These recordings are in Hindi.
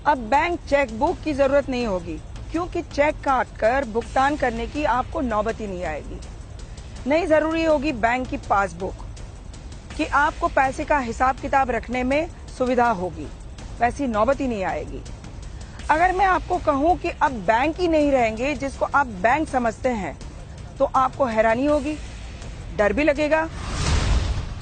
अब बैंक चेकबुक की जरूरत नहीं होगी, क्योंकि चेक काट कर भुगतान करने की आपको नौबत ही नहीं आएगी। नहीं जरूरी होगी बैंक की पासबुक कि आपको पैसे का हिसाब किताब रखने में सुविधा होगी, वैसी नौबत ही नहीं आएगी। अगर मैं आपको कहूं कि अब बैंक ही नहीं रहेंगे जिसको आप बैंक समझते हैं, तो आपको हैरानी होगी, डर भी लगेगा।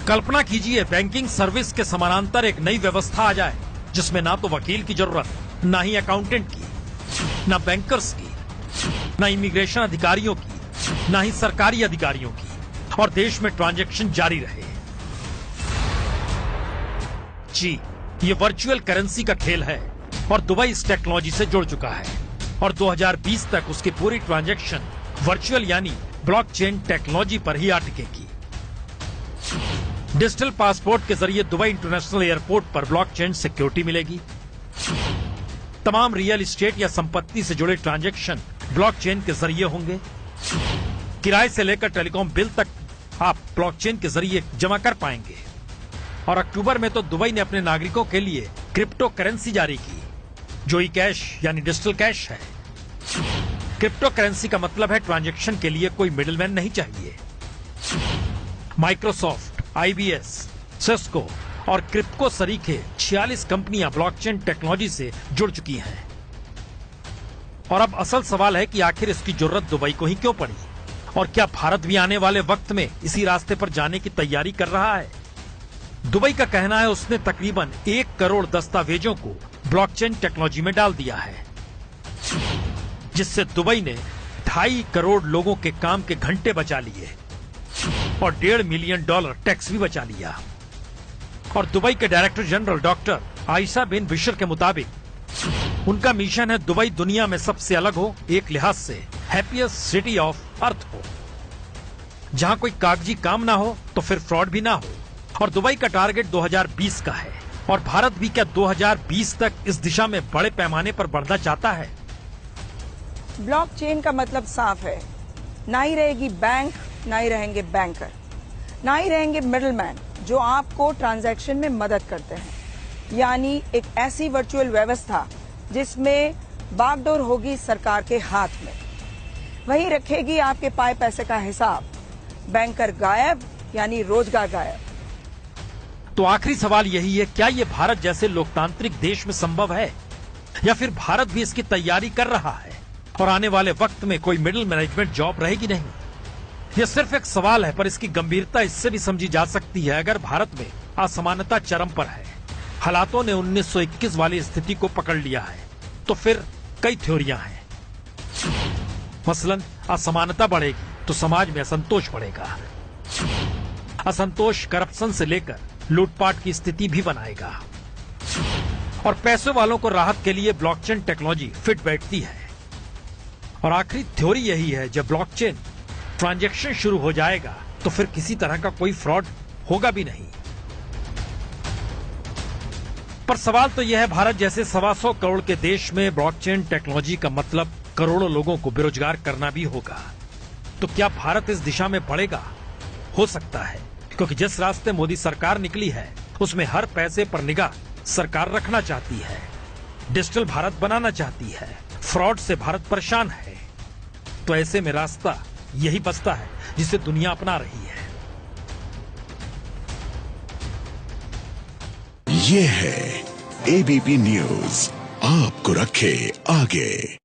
कल्पना कीजिए बैंकिंग सर्विस के समानांतर एक नई व्यवस्था आ जाए, जिसमें ना तो वकील की जरूरत, ना ही अकाउंटेंट की, ना बैंकर्स की, ना इमिग्रेशन अधिकारियों की, ना ही सरकारी अधिकारियों की, और देश में ट्रांजैक्शन जारी रहे। जी, ये वर्चुअल करेंसी का खेल है और दुबई इस टेक्नोलॉजी से जुड़ चुका है और 2020 तक उसकी पूरी ट्रांजैक्शन वर्चुअल यानी ब्लॉकचेन टेक्नोलॉजी पर ही अटकेगी। डिजिटल पासपोर्ट के जरिए दुबई इंटरनेशनल एयरपोर्ट पर ब्लॉकचेन सिक्योरिटी मिलेगी। तमाम रियल एस्टेट या संपत्ति से जुड़े ट्रांजैक्शन ब्लॉकचेन के जरिए होंगे। किराए से लेकर टेलीकॉम बिल तक आप ब्लॉकचेन के जरिए जमा कर पाएंगे। और अक्टूबर में तो दुबई ने अपने नागरिकों के लिए क्रिप्टो करेंसी जारी की, जो ई कैश यानी डिजिटल कैश है। क्रिप्टो करेंसी का मतलब है ट्रांजैक्शन के लिए कोई मिडिलमैन नहीं चाहिए। माइक्रोसॉफ्ट, IBS, सिस्को और क्रिप्टो सरीखे 46 कंपनियां ब्लॉकचेन टेक्नोलॉजी से जुड़ चुकी हैं। और अब असल सवाल है कि आखिर इसकी जरूरत दुबई को ही क्यों पड़ी, और क्या भारत भी आने वाले वक्त में इसी रास्ते पर जाने की तैयारी कर रहा है। दुबई का कहना है उसने तकरीबन 1 करोड़ दस्तावेजों को ब्लॉकचेन टेक्नोलॉजी में डाल दिया है, जिससे दुबई ने 2.5 करोड़ लोगों के काम के घंटे बचा लिए और $1.5 मिलियन टैक्स भी बचा लिया। और दुबई के डायरेक्टर जनरल डॉक्टर आयशा बिन बिशर के मुताबिक उनका मिशन है दुबई दुनिया में सबसे अलग हो, एक लिहाज से हैप्पीएस्ट सिटी ऑफ अर्थ हो, जहां कोई कागजी काम ना हो तो फिर फ्रॉड भी ना हो। और दुबई का टारगेट 2020 का है, और भारत भी क्या 2020 तक इस दिशा में बड़े पैमाने पर बढ़ना चाहता है। ब्लॉकचेन का मतलब साफ है, ना ही रहेगी बैंक, ना ही रहेंगे बैंकर, ना ही रहेंगे मिडलमैन जो आपको ट्रांजैक्शन में मदद करते हैं। यानी एक ऐसी वर्चुअल व्यवस्था जिसमें बागडोर होगी सरकार के हाथ में, वही रखेगी आपके पाए पैसे का हिसाब। बैंकर गायब यानी रोजगार गायब। तो आखिरी सवाल यही है, क्या ये भारत जैसे लोकतांत्रिक देश में संभव है, या फिर भारत भी इसकी तैयारी कर रहा है और आने वाले वक्त में कोई मिडिल मैनेजमेंट जॉब रहेगी नहीं। यह सिर्फ एक सवाल है, पर इसकी गंभीरता इससे भी समझी जा सकती है अगर भारत में असमानता चरम पर है। हालातों ने 1921 वाली स्थिति को पकड़ लिया है, तो फिर कई थ्योरियां हैं। मसलन असमानता बढ़ेगी तो समाज में असंतोष बढ़ेगा। असंतोष करप्शन से लेकर लूटपाट की स्थिति भी बनाएगा, और पैसे वालों को राहत के लिए ब्लॉकचेन टेक्नोलॉजी फिट बैठती है। और आखिरी थ्योरी यही है, जब ब्लॉकचेन ट्रांजैक्शन शुरू हो जाएगा तो फिर किसी तरह का कोई फ्रॉड होगा भी नहीं। पर सवाल तो यह है, भारत जैसे 125 करोड़ के देश में ब्लॉकचेन टेक्नोलॉजी का मतलब करोड़ों लोगों को बेरोजगार करना भी होगा। तो क्या भारत इस दिशा में बढ़ेगा? हो सकता है, क्योंकि जिस रास्ते मोदी सरकार निकली है उसमें हर पैसे पर निगाह सरकार रखना चाहती है, डिजिटल भारत बनाना चाहती है, फ्रॉड से भारत परेशान है। तो ऐसे में रास्ता यही बचता है जिसे दुनिया अपना रही है। ये है ABP न्यूज, आपको रखे आगे।